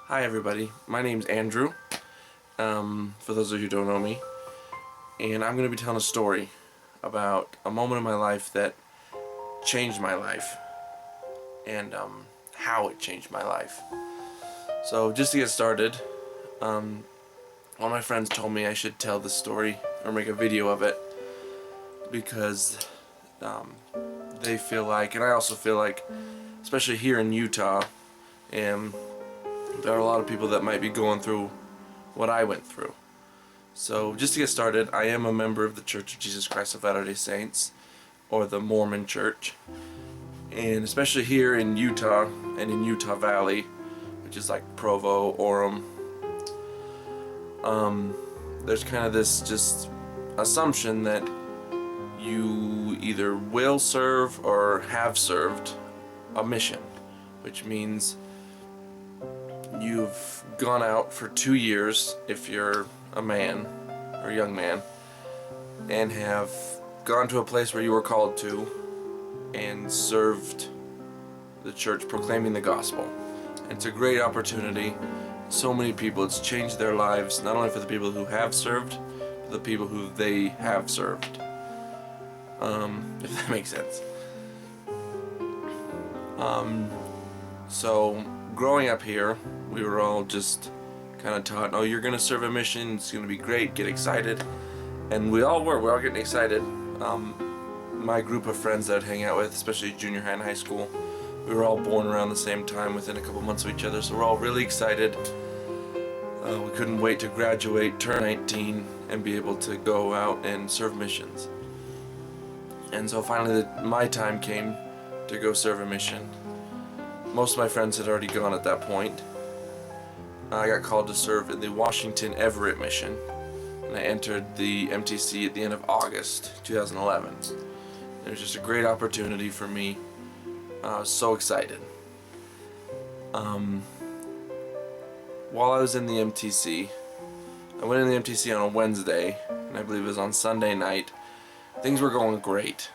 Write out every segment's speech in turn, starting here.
Hi everybody, my name's Andrew, for those of you who don't know me, and I'm going to be telling a story about a moment in my life that changed my life, and how it changed my life. So just to get started, one of my friends told me I should tell this story, or make a video of it, because they feel like, and I also feel like, especially here in Utah, and there are a lot of people that might be going through what I went through. So just to get started, I am a member of the Church of Jesus Christ of Latter-day Saints, or the Mormon Church, and especially here in Utah and in Utah Valley, which is like Provo, Orem, there's kind of this just assumption that you either will serve or have served a mission, which means you've gone out for 2 years, if you're a man or a young man, and have gone to a place where you were called to and served the church proclaiming the gospel. And it's a great opportunity. So many people, it's changed their lives, not only for the people who have served, but the people who they have served. If that makes sense. So growing up here, we were all just kind of taught, oh, you're going to serve a mission, it's going to be great, get excited. And we're all getting excited. My group of friends that I'd hang out with, especially junior high and high school, we were all born around the same time, within a couple months of each other, so we're all really excited. We couldn't wait to graduate, turn 19, and be able to go out and serve missions. And so finally my time came to go serve a mission. Most of my friends had already gone at that point. I got called to serve in the Washington Everett mission, and I entered the MTC at the end of August 2011. It was just a great opportunity for me. I was so excited. While I was in the MTC, I went in the MTC on a Wednesday, and I believe it was on Sunday night. Things were going great.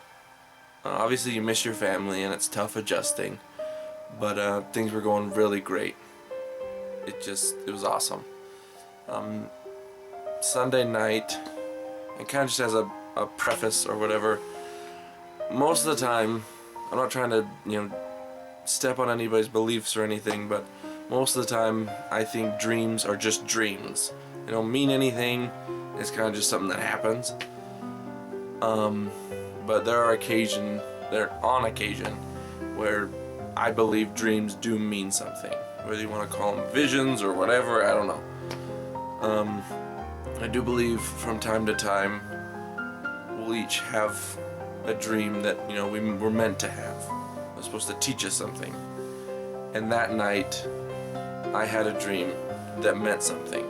Obviously you miss your family and it's tough adjusting, but things were going really great. It was awesome. Sunday night, and kind of just as a preface or whatever, most of the time, I'm not trying to, step on anybody's beliefs or anything, but most of the time I think dreams are just dreams. They don't mean anything, it's kind of just something that happens. But there are on occasion where I believe dreams do mean something. Whether you want to call them visions or whatever, I don't know. I do believe from time to time we'll each have a dream that, we were meant to have. It was supposed to teach us something. And that night, I had a dream that meant something.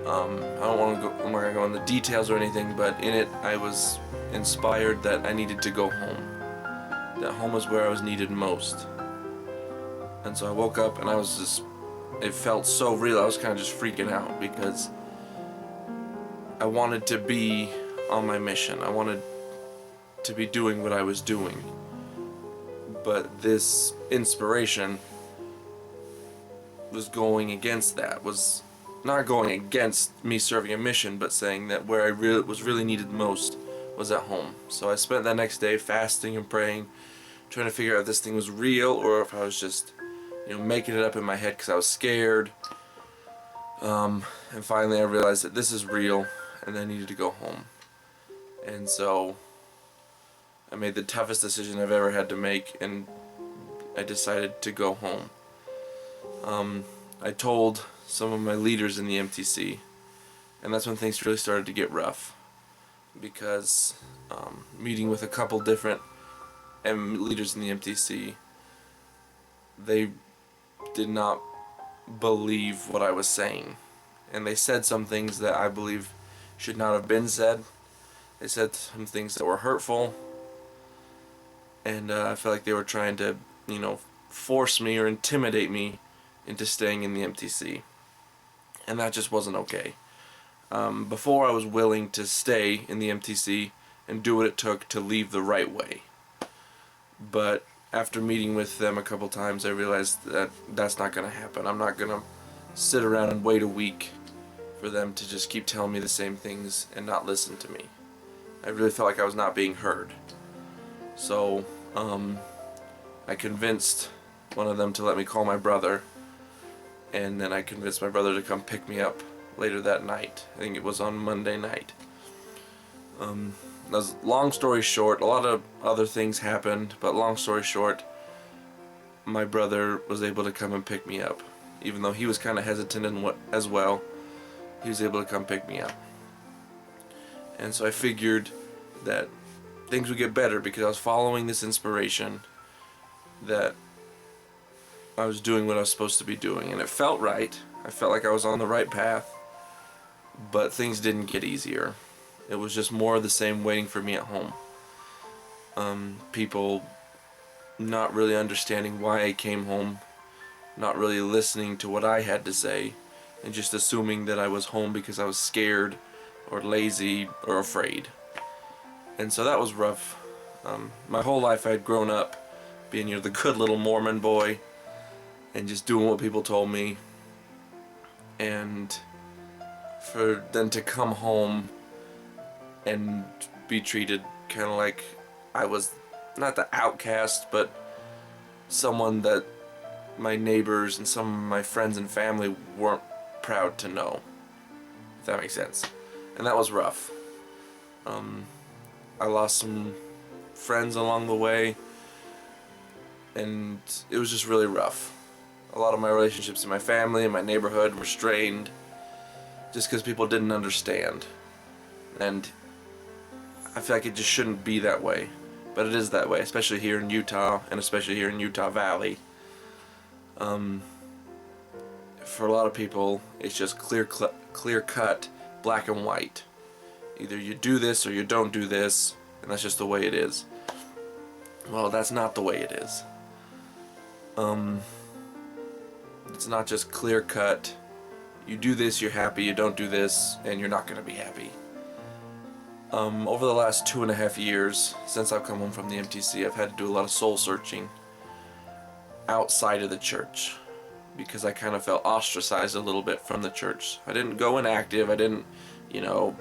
I'm not going to go into the details or anything, but in it I was inspired that I needed to go home. That home was where I was needed most. And so I woke up and it felt so real. I was kind of just freaking out because I wanted to be on my mission. I wanted to be doing what I was doing. But this inspiration was going against that, was not going against me serving a mission, but saying that where I was really needed most was at home. So I spent that next day fasting and praying, trying to figure out if this thing was real or if I was just, making it up in my head because I was scared. And finally I realized that this is real and I needed to go home. And so I made the toughest decision I've ever had to make, and I decided to go home. I told some of my leaders in the MTC, and that's when things really started to get rough, because meeting with a couple different leaders in the MTC, they did not believe what I was saying, and they said some things that I believe should not have been said. They said some things that were hurtful, and I felt like they were trying to, force me or intimidate me into staying in the MTC, and that just wasn't okay. Before, I was willing to stay in the MTC and do what it took to leave the right way, but after meeting with them a couple times, I realized that that's not going to happen. I'm not going to sit around and wait a week for them to just keep telling me the same things and not listen to me. I really felt like I was not being heard. So I convinced one of them to let me call my brother, and then I convinced my brother to come pick me up later that night. I think it was on Monday night. Long story short, a lot of other things happened, but long story short, my brother was able to come and pick me up. Even though he was kind of hesitant as well, he was able to come pick me up. And so I figured that things would get better because I was following this inspiration, that I was doing what I was supposed to be doing, and it felt right. I felt like I was on the right path, but things didn't get easier. It was just more of the same waiting for me at home. People not really understanding why I came home, not really listening to what I had to say, and just assuming that I was home because I was scared or lazy or afraid. And so that was rough. My whole life I had grown up being, the good little Mormon boy and just doing what people told me. And for them to come home and be treated kind of like I was not the outcast, but someone that my neighbors and some of my friends and family weren't proud to know, if that makes sense. And that was rough. I lost some friends along the way, and it was just really rough. A lot of my relationships in my family and my neighborhood were strained just because people didn't understand. And I feel like it just shouldn't be that way, but it is that way, especially here in Utah, and especially here in Utah Valley. For a lot of people, it's just clear cut, black and white. Either you do this or you don't do this, and that's just the way it is. Well, that's not the way it is. It's not just clear cut. You do this, you're happy. You don't do this, and you're not going to be happy. Over the last 2.5 years, since I've come home from the MTC, I've had to do a lot of soul searching outside of the church because I kind of felt ostracized a little bit from the church. I didn't go inactive. I didn't,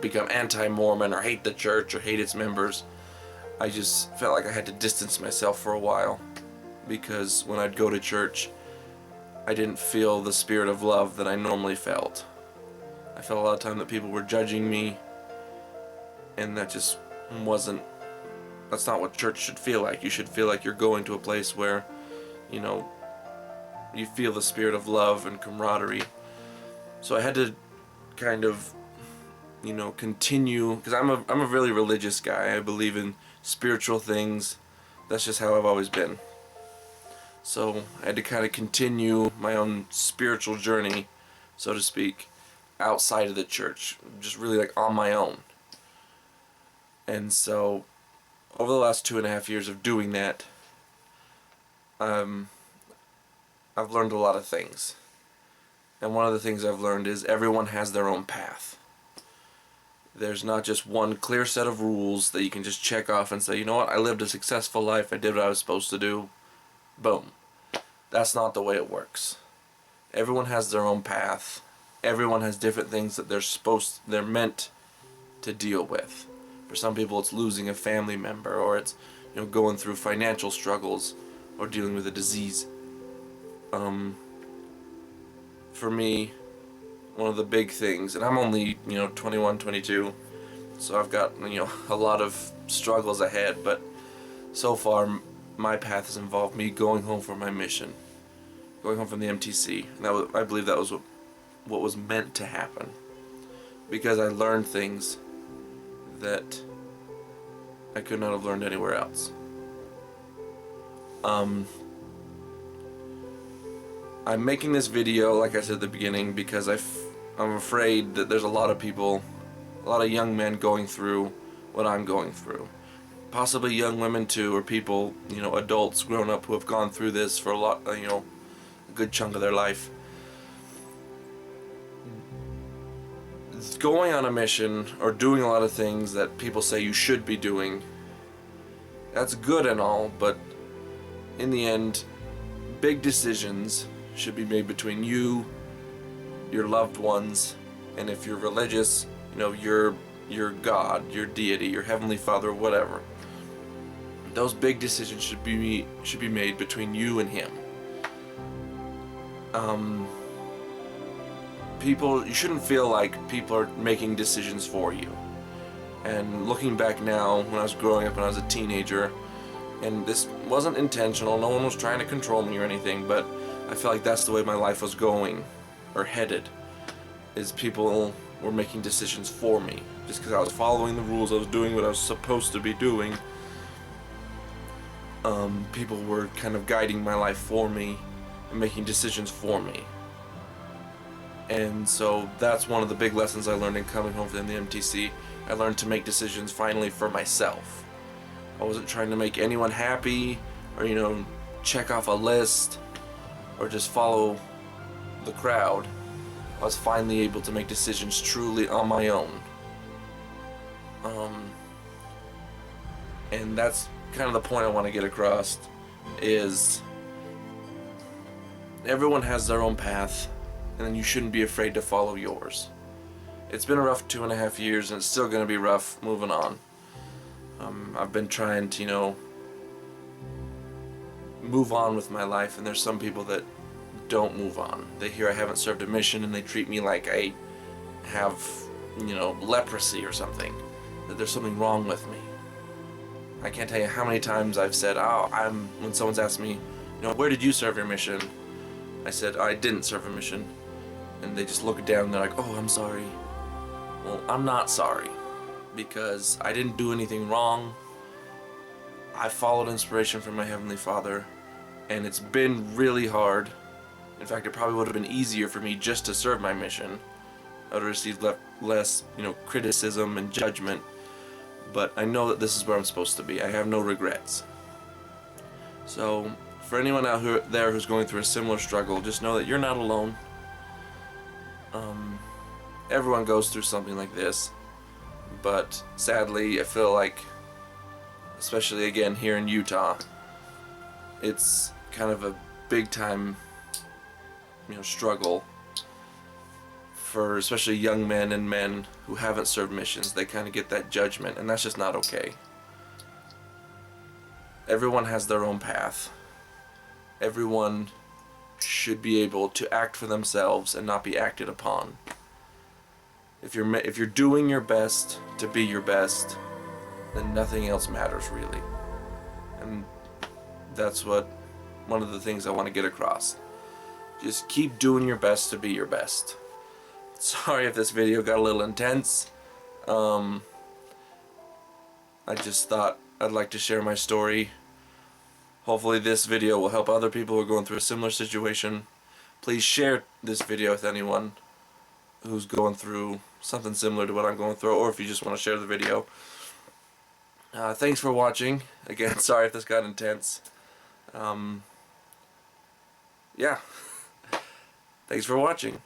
become anti-Mormon or hate the church or hate its members. I just felt like I had to distance myself for a while because when I'd go to church, I didn't feel the spirit of love that I normally felt. I felt a lot of time that people were judging me, and that just that's not what church should feel like. You should feel like you're going to a place where, you feel the spirit of love and camaraderie. So I had to kind of, continue, because I'm a really religious guy. I believe in spiritual things. That's just how I've always been. So I had to kind of continue my own spiritual journey, so to speak, outside of the church, just really like on my own. And so, over the last 2.5 years of doing that, I've learned a lot of things. And one of the things I've learned is everyone has their own path. There's not just one clear set of rules that you can just check off and say, you know what, I lived a successful life, I did what I was supposed to do, boom. That's not the way it works. Everyone has their own path. Everyone has different things that they're meant to deal with. For some people it's losing a family member, or it's going through financial struggles, or dealing with a disease. For me, one of the big things, and I'm only 21, 22, so I've got a lot of struggles ahead, but so far my path has involved me going home for my mission, going home from the MTC. And I believe that was what was meant to happen, because I learned things that I could not have learned anywhere else. I'm making this video, like I said at the beginning, because I'm afraid that there's a lot of people, a lot of young men going through what I'm going through. Possibly young women too, or people, adults grown up who have gone through this for a good chunk of their life. Going on a mission or doing a lot of things that people say you should be doing, that's good and all, but in the end, big decisions should be made between you, your loved ones, and if you're religious, you know, your God, your deity, your heavenly Father, whatever. Those big decisions should be made between you and Him. You shouldn't feel like people are making decisions for you. And looking back now, when I was growing up and I was a teenager, and this wasn't intentional, no one was trying to control me or anything, but I felt like that's the way my life was going, or headed, is people were making decisions for me. Just because I was following the rules, I was doing what I was supposed to be doing, people were kind of guiding my life for me and making decisions for me. And so that's one of the big lessons I learned in coming home from the MTC. I learned to make decisions finally for myself. I wasn't trying to make anyone happy, or, you know, check off a list, or just follow the crowd. I was finally able to make decisions truly on my own. And that's kind of the point I want to get across, is everyone has their own path, and you shouldn't be afraid to follow yours. It's been a rough 2.5 years, and it's still going to be rough moving on. I've been trying to, you know, move on with my life, and there's some people that don't move on. They hear I haven't served a mission, and they treat me like I have, you know, leprosy or something, that there's something wrong with me. I can't tell you how many times I've said, when someone's asked me, you know, where did you serve your mission? I said, I didn't serve a mission. And they just look down and they're like, oh, I'm sorry. Well, I'm not sorry, because I didn't do anything wrong. I followed inspiration from my Heavenly Father, and it's been really hard. In fact, it probably would have been easier for me just to serve my mission. I would have received less, you know, criticism and judgment. But I know that this is where I'm supposed to be. I have no regrets. So, for anyone out there who's going through a similar struggle, just know that you're not alone. Everyone goes through something like this. But sadly, I feel like, especially again here in Utah, it's kind of a big time, you know, struggle for especially young men and men who haven't served missions. They kind of get that judgment, and that's just not okay. Everyone has their own path. Everyone should be able to act for themselves and not be acted upon. If you're doing your best to be your best, then nothing else matters really. And that's one of the things I want to get across. Just keep doing your best to be your best. Sorry if this video got a little intense. I just thought I'd like to share my story. Hopefully this video will help other people who are going through a similar situation. Please share this video with anyone who's going through something similar to what I'm going through, or if you just want to share the video. Thanks for watching. Again, sorry if this got intense. Yeah. Thanks for watching.